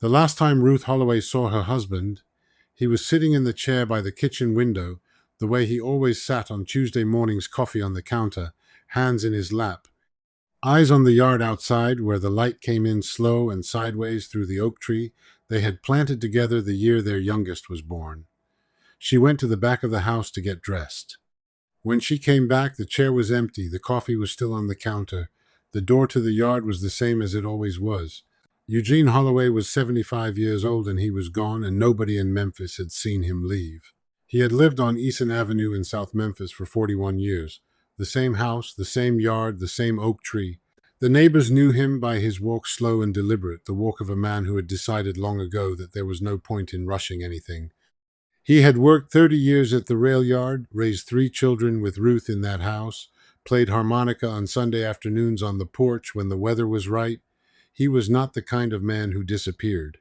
The last time Ruth Holloway saw her husband, he was sitting in the chair by the kitchen window, the way he always sat on Tuesday mornings, coffee on the counter, hands in his lap, eyes on the yard outside where the light came in slow and sideways through the oak tree they had planted together the year their youngest was born. She went to the back of the house to get dressed. When she came back, the chair was empty, the coffee was still on the counter. The door to the yard was the same as it always was. Eugene Holloway was 75 years old and he was gone, and nobody in Memphis had seen him leave. He had lived on Easton Avenue in South Memphis for 41 years. The same house, the same yard, the same oak tree. The neighbors knew him by his walk, slow and deliberate, the walk of a man who had decided long ago that there was no point in rushing anything. He had worked 30 years at the rail yard, raised 3 children with Ruth in that house, played harmonica on Sunday afternoons on the porch when the weather was right. He was not the kind of man who disappeared.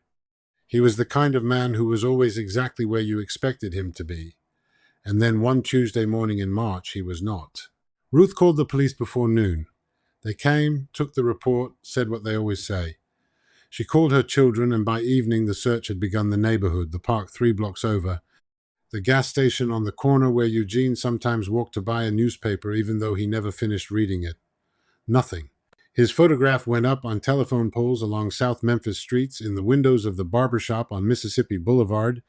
He was the kind of man who was always exactly where you expected him to be. And then one Tuesday morning in March, he was not. Ruth called the police before noon. They came, took the report, said what they always say. She called her children, and by evening the search had begun. The neighborhood, the park 3 blocks over, the gas station on the corner where Eugene sometimes walked to buy a newspaper even though he never finished reading it. Nothing. His photograph went up on telephone poles along South Memphis streets, in the windows of the barber shop on Mississippi Boulevard,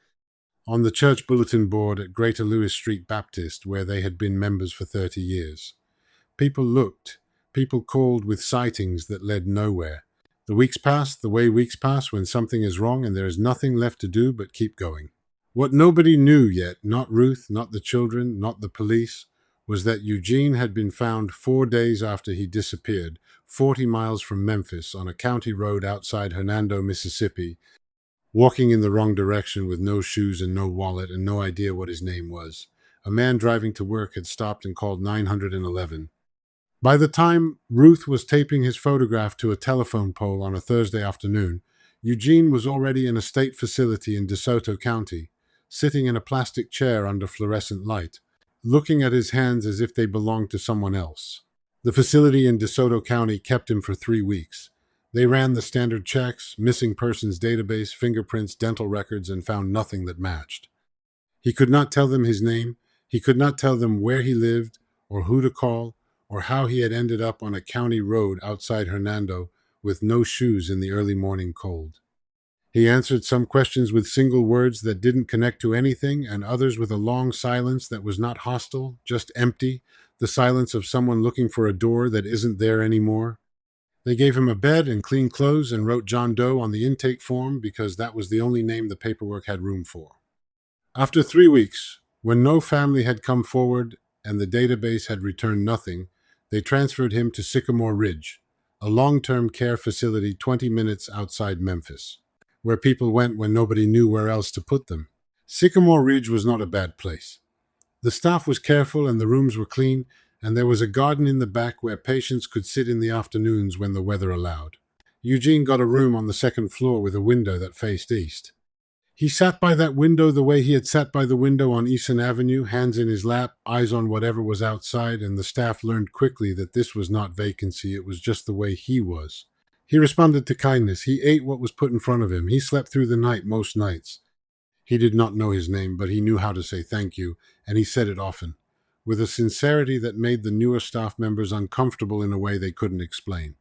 on the church bulletin board at Greater Lewis Street Baptist, where they had been members for 30 years. People looked. People called with sightings that led nowhere. The weeks passed the way weeks pass when something is wrong and there is nothing left to do but keep going. What nobody knew yet, not Ruth, not the children, not the police, was that Eugene had been found 4 days after he disappeared, 40 miles from Memphis, on a county road outside Hernando, Mississippi, walking in the wrong direction with no shoes and no wallet and no idea what his name was. A man driving to work had stopped and called 911. By the time Ruth was taping his photograph to a telephone pole on a Thursday afternoon, Eugene was already in a state facility in DeSoto County, sitting in a plastic chair under fluorescent light, looking at his hands as if they belonged to someone else. The facility in DeSoto County kept him for 3 weeks. They ran the standard checks, missing persons database, fingerprints, dental records, and found nothing that matched. He could not tell them his name. He could not tell them where he lived, or who to call, or how he had ended up on a county road outside Hernando with no shoes in the early morning cold. He answered some questions with single words that didn't connect to anything, and others with a long silence that was not hostile, just empty, the silence of someone looking for a door that isn't there anymore. They gave him a bed and clean clothes and wrote John Doe on the intake form because that was the only name the paperwork had room for. After 3 weeks, when no family had come forward and the database had returned nothing, they transferred him to Sycamore Ridge, a long-term care facility 20 minutes outside Memphis, where people went when nobody knew where else to put them. Sycamore Ridge was not a bad place. The staff was careful and the rooms were clean, and there was a garden in the back where patients could sit in the afternoons when the weather allowed. Eugene got a room on the second floor with a window that faced east. He sat by that window the way he had sat by the window on Easton Avenue, hands in his lap, eyes on whatever was outside, and the staff learned quickly that this was not vacancy, it was just the way he was. He responded to kindness. He ate what was put in front of him. He slept through the night most nights. He did not know his name, but he knew how to say thank you, and he said it often, with a sincerity that made the newer staff members uncomfortable in a way they couldn't explain.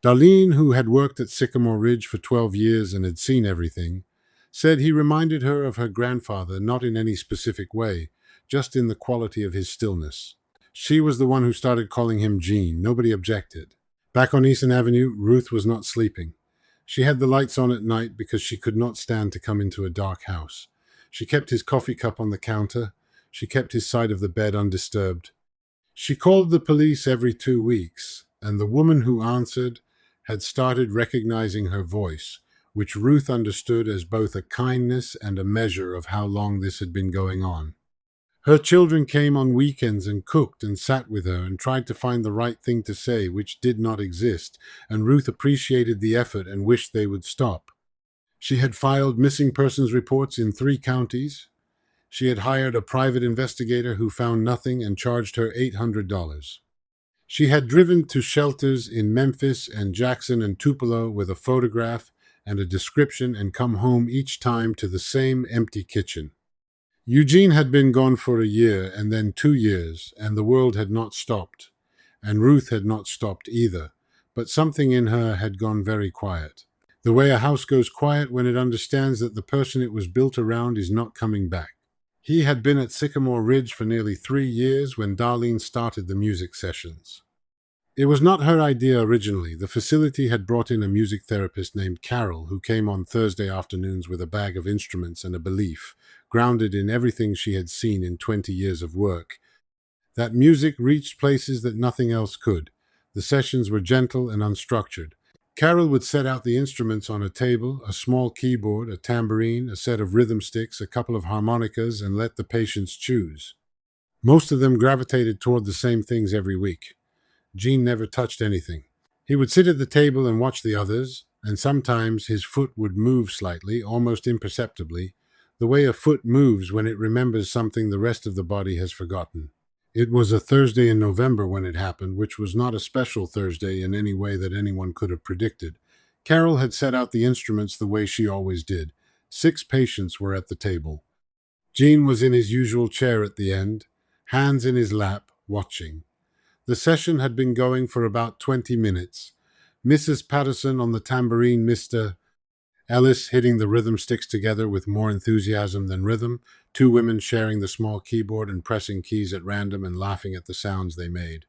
Darlene, who had worked at Sycamore Ridge for 12 years and had seen everything, said he reminded her of her grandfather, not in any specific way, just in the quality of his stillness. She was the one who started calling him Gene. Nobody objected. Back on Easton Avenue, Ruth was not sleeping. She had the lights on at night because she could not stand to come into a dark house. She kept his coffee cup on the counter. She kept his side of the bed undisturbed. She called the police every 2 weeks, and the woman who answered had started recognizing her voice, which Ruth understood as both a kindness and a measure of how long this had been going on. Her children came on weekends and cooked and sat with her and tried to find the right thing to say, which did not exist, and Ruth appreciated the effort and wished they would stop. She had filed missing persons reports in 3 counties. She had hired a private investigator who found nothing and charged her $800. She had driven to shelters in Memphis and Jackson and Tupelo with a photograph and a description and come home each time to the same empty kitchen. Eugene had been gone for a year and then 2 years, and the world had not stopped, and Ruth had not stopped either, but something in her had gone very quiet. The way a house goes quiet when it understands that the person it was built around is not coming back. He had been at Sycamore Ridge for nearly 3 years when Darlene started the music sessions. It was not her idea originally. The facility had brought in a music therapist named Carol, who came on Thursday afternoons with a bag of instruments and a belief, grounded in everything she had seen in 20 years of work, that music reached places that nothing else could. The sessions were gentle and unstructured. Carol would set out the instruments on a table, a small keyboard, a tambourine, a set of rhythm sticks, a couple of harmonicas, and let the patients choose. Most of them gravitated toward the same things every week. Gene never touched anything. He would sit at the table and watch the others, and sometimes his foot would move slightly, almost imperceptibly, the way a foot moves when it remembers something the rest of the body has forgotten. It was a Thursday in November when it happened, which was not a special Thursday in any way that anyone could have predicted. Carol had set out the instruments the way she always did. 6 patients were at the table. Gene was in his usual chair at the end, hands in his lap, watching. The session had been going for about 20 minutes. Mrs. Patterson on the tambourine, Mr. Ellis hitting the rhythm sticks together with more enthusiasm than rhythm, 2 women sharing the small keyboard and pressing keys at random and laughing at the sounds they made.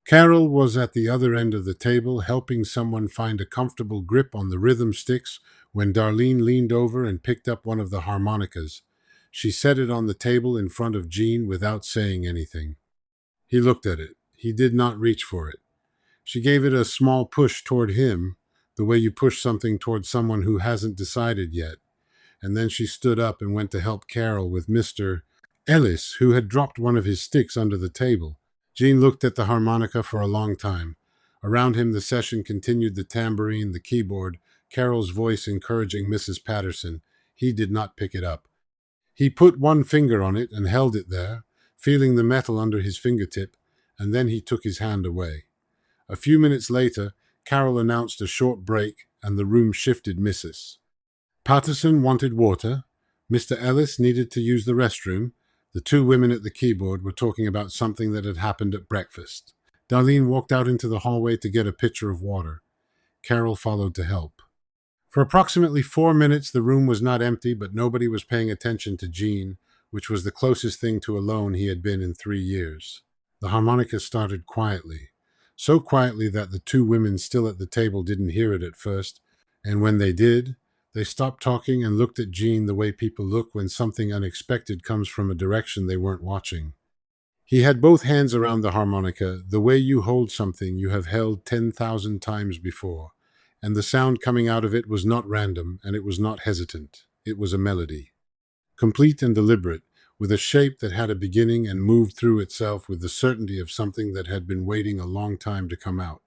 Carol was at the other end of the table, helping someone find a comfortable grip on the rhythm sticks when Darlene leaned over and picked up one of the harmonicas. She set it on the table in front of Gene without saying anything. He looked at it. He did not reach for it. She gave it a small push toward him, the way you push something toward someone who hasn't decided yet, and then she stood up and went to help Carol with Mr. Ellis, who had dropped one of his sticks under the table. Gene looked at the harmonica for a long time. Around him the session continued, the tambourine, the keyboard, Carol's voice encouraging Mrs. Patterson. He did not pick it up. He put one finger on it and held it there, feeling the metal under his fingertip, and then he took his hand away. A few minutes later, Carol announced a short break, and the room shifted. Mrs. Patterson wanted water. Mr. Ellis needed to use the restroom. The 2 women at the keyboard were talking about something that had happened at breakfast. Darlene walked out into the hallway to get a pitcher of water. Carol followed to help. For approximately 4 minutes, the room was not empty, but nobody was paying attention to Gene, which was the closest thing to alone he had been in 3 years. The harmonica started quietly, so quietly that the 2 women still at the table didn't hear it at first, and when they did, they stopped talking and looked at Gene the way people look when something unexpected comes from a direction they weren't watching. He had both hands around the harmonica, the way you hold something you have held 10,000 times before, and the sound coming out of it was not random, and it was not hesitant. It was a melody, complete and deliberate, with a shape that had a beginning and moved through itself with the certainty of something that had been waiting a long time to come out.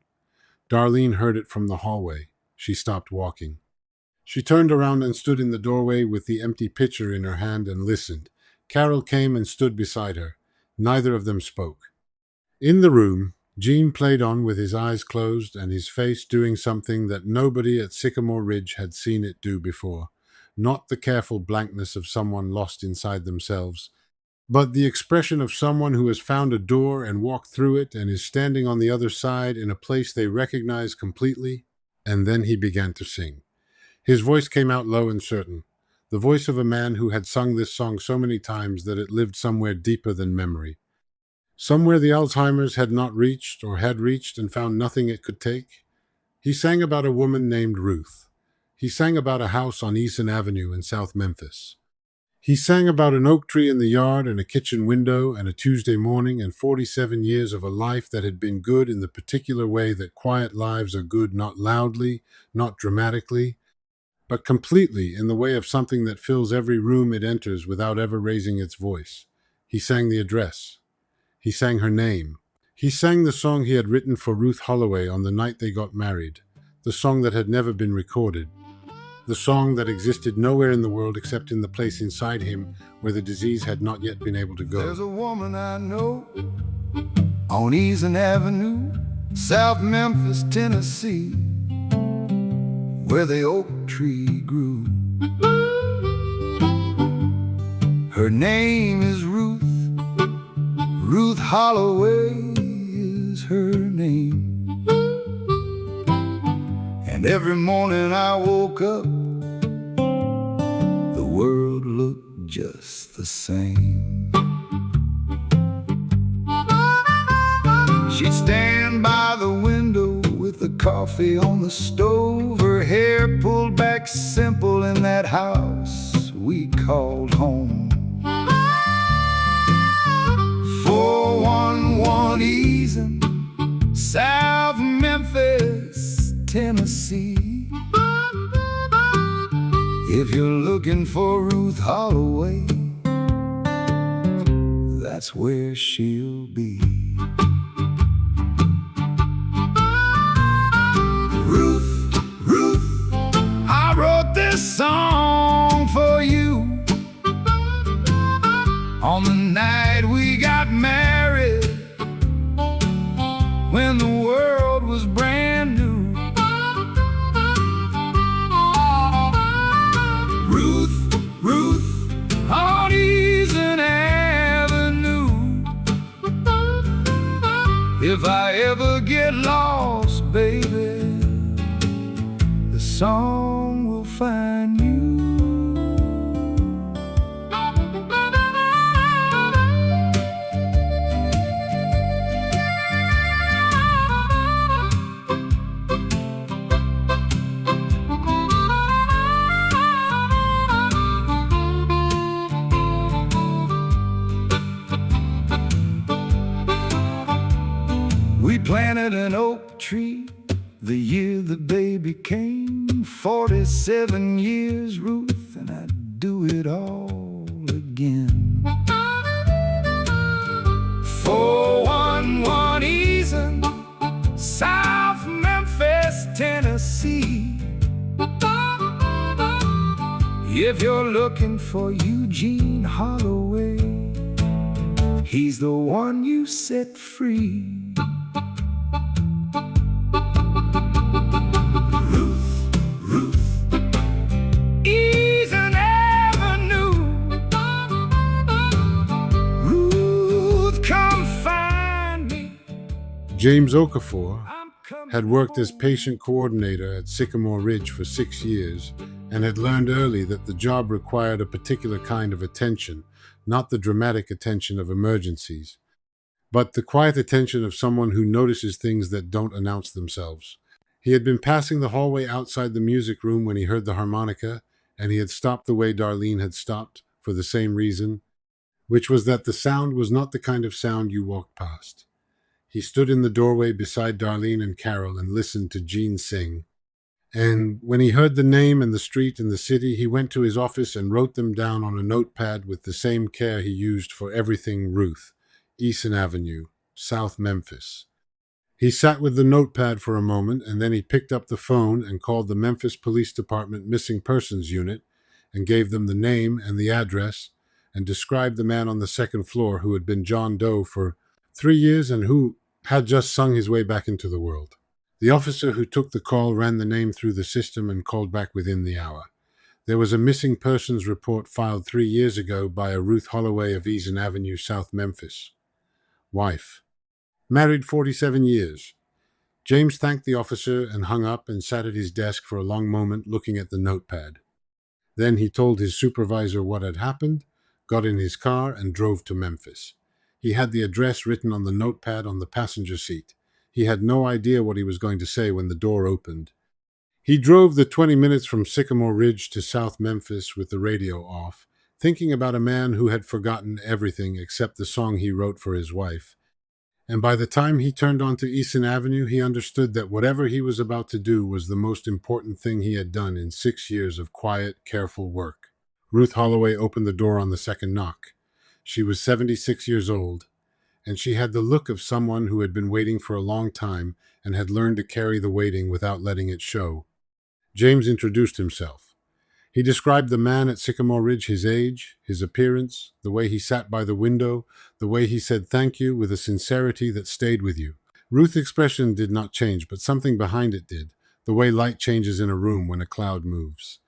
Darlene heard it from the hallway. She stopped walking. She turned around and stood in the doorway with the empty pitcher in her hand and listened. Carol came and stood beside her. Neither of them spoke. In the room, Gene played on with his eyes closed and his face doing something that nobody at Sycamore Ridge had seen it do before. Not the careful blankness of someone lost inside themselves, but the expression of someone who has found a door and walked through it and is standing on the other side in a place they recognize completely. And then he began to sing. His voice came out low and certain, the voice of a man who had sung this song so many times that it lived somewhere deeper than memory. Somewhere the Alzheimer's had not reached or had reached and found nothing it could take. He sang about a woman named Ruth. He sang about a house on Eason Avenue in South Memphis. He sang about an oak tree in the yard and a kitchen window and a Tuesday morning and 47 years of a life that had been good in the particular way that quiet lives are good, not loudly, not dramatically, but completely in the way of something that fills every room it enters without ever raising its voice. He sang the address. He sang her name. He sang the song he had written for Ruth Holloway on the night they got married, the song that had never been recorded, the song that existed nowhere in the world except in the place inside him where the disease had not yet been able to go. There's a woman I know on Eason Avenue, South Memphis, Tennessee, where the oak tree grew. Her name is Ruth, Ruth Holloway is her name. And every morning I woke up, the world looked just the same. She'd stand by the window with the coffee on the stove, her hair pulled back simple in that house we called home. 411 Eason, South Memphis, Tennessee. If you're looking for Ruth Holloway, that's where she'll be. Ruth, Ruth, I wrote this song for you on the night we got married, when the world was brand new. Ruth, Ruth, on Eason Avenue. If I ever get lost, baby, the song will find you. We planted an oak tree the year the baby came. 47 years, Ruth, and I'd do it all again. 411 Eason, South Memphis, Tennessee. If you're looking for Eugene Holloway, he's the one you set free. James Okafor had worked as patient coordinator at Sycamore Ridge for 6 years and had learned early that the job required a particular kind of attention, not the dramatic attention of emergencies, but the quiet attention of someone who notices things that don't announce themselves. He had been passing the hallway outside the music room when he heard the harmonica, and he had stopped the way Darlene had stopped for the same reason, which was that the sound was not the kind of sound you walk past. He stood in the doorway beside Darlene and Carol and listened to Jean sing. And when he heard the name and the street and the city, he went to his office and wrote them down on a notepad with the same care he used for everything Ruth, Eason Avenue, South Memphis. He sat with the notepad for a moment, and then he picked up the phone and called the Memphis Police Department Missing Persons Unit and gave them the name and the address and described the man on the second floor who had been John Doe for 3 years and who had just sung his way back into the world. The officer who took the call ran the name through the system and called back within the hour. There was a missing persons report filed 3 years ago by a Ruth Holloway of Eason Avenue, South Memphis. Wife. Married 47 years. James thanked the officer and hung up and sat at his desk for a long moment looking at the notepad. Then he told his supervisor what had happened, got in his car, and drove to Memphis. He had the address written on the notepad on the passenger seat. He had no idea what he was going to say when the door opened. He drove the 20 minutes from Sycamore Ridge to South Memphis with the radio off, thinking about a man who had forgotten everything except the song he wrote for his wife. And by the time he turned onto Eason Avenue, he understood that whatever he was about to do was the most important thing he had done in 6 years of quiet, careful work. Ruth Holloway opened the door on the second knock. She was 76 years old, and she had the look of someone who had been waiting for a long time and had learned to carry the waiting without letting it show. James introduced himself. He described the man at Sycamore Ridge, his age, his appearance, the way he sat by the window, the way he said thank you with a sincerity that stayed with you. Ruth's expression did not change, but something behind it did. the way light changes in a room when a cloud moves.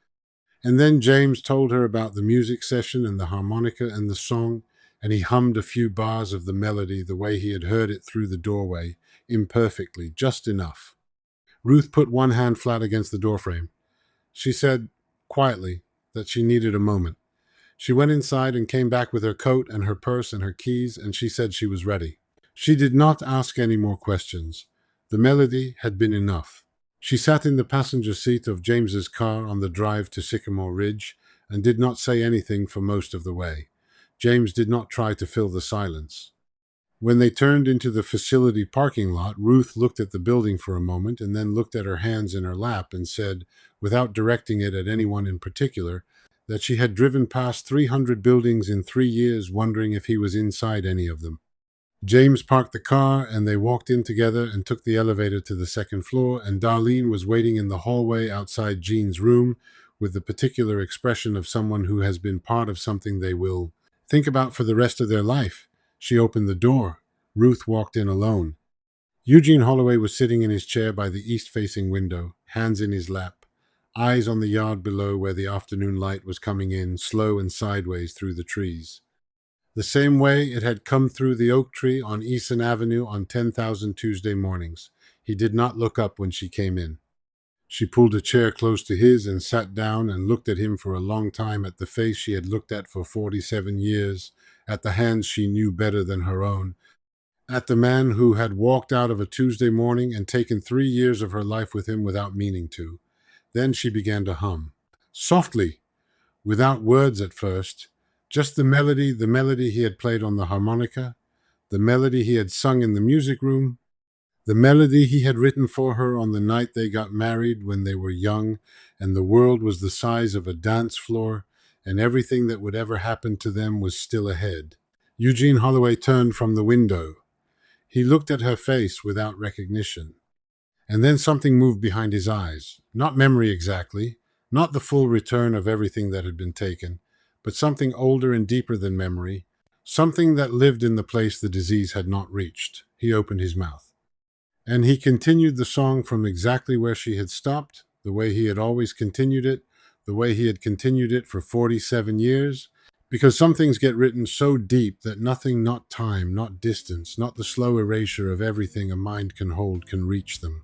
And then James told her about the music session and the harmonica and the song, and he hummed a few bars of the melody the way he had heard it through the doorway, imperfectly, just enough. Ruth put one hand flat against the doorframe. She said, quietly, that she needed a moment. She went inside and came back with her coat and her purse and her keys, and she said she was ready. She did not ask any more questions. The melody had been enough. She sat in the passenger seat of James's car on the drive to Sycamore Ridge and did not say anything for most of the way. James did not try to fill the silence. When they turned into the facility parking lot, Ruth looked at the building for a moment and then looked at her hands in her lap and said, without directing it at anyone in particular, that she had driven past 300 buildings in 3 years, wondering if he was inside any of them. James parked the car and they walked in together and took the elevator to the second floor, and Darlene was waiting in the hallway outside Jean's room with the particular expression of someone who has been part of something they will think about for the rest of their life. She opened the door. Ruth walked in alone. Eugene Holloway was sitting in his chair by the east-facing window, hands in his lap, eyes on the yard below where the afternoon light was coming in, slow and sideways through the trees. The same way it had come through the oak tree on Easton Avenue on 10,000 Tuesday mornings. He did not look up when she came in. She pulled a chair close to his and sat down and looked at him for a long time, at the face she had looked at for 47 years, at the hands she knew better than her own, at the man who had walked out of a Tuesday morning and taken 3 years of her life with him without meaning to. Then she began to hum. Softly, without words at first, just the melody he had played on the harmonica, the melody he had sung in the music room, the melody he had written for her on the night they got married when they were young and the world was the size of a dance floor and everything that would ever happen to them was still ahead. Eugene Holloway turned from the window. He looked at her face without recognition. And then something moved behind his eyes. Not memory exactly, not the full return of everything that had been taken, but something older and deeper than memory, something that lived in the place the disease had not reached. He opened his mouth. And he continued the song from exactly where she had stopped, the way he had always continued it, the way he had continued it for 47 years, because some things get written so deep that nothing, not time, not distance, not the slow erasure of everything a mind can hold can reach them.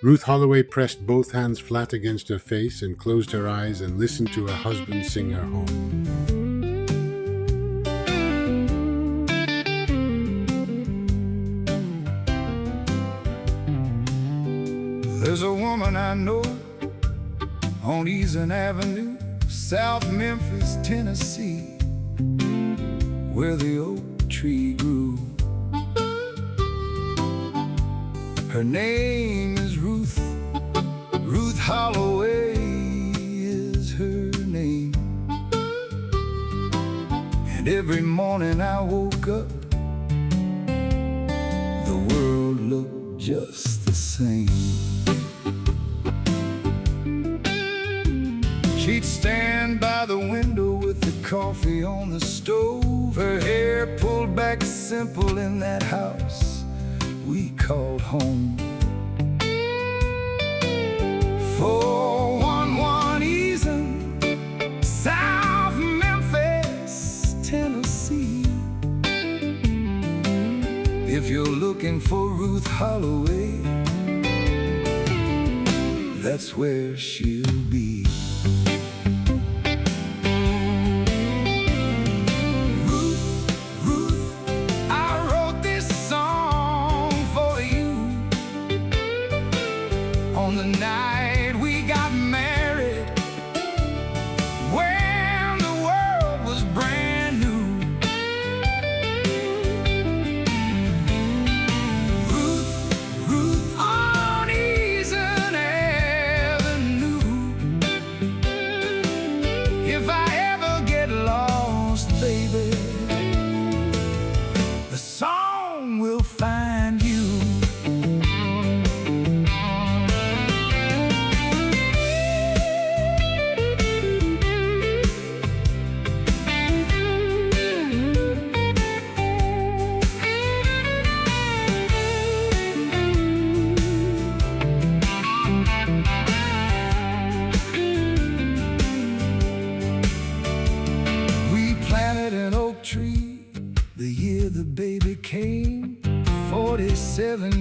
Ruth Holloway pressed both hands flat against her face and closed her eyes and listened to her husband sing her home. There's a woman I know on Easton Avenue, South Memphis, Tennessee, where the oak tree grew. Her name is Ruth Holloway is her name. And every morning I woke up, the world looked just the same. She'd stand by the window with the coffee on the stove, her hair pulled back simple in that house we called home. 411 Easton, South Memphis, Tennessee. If you're looking for Ruth Holloway, that's where she'll be. On the night we got married, when the world was brand new, Ruth on Easton Avenue. If I ever get lost, baby, the song will find you. 7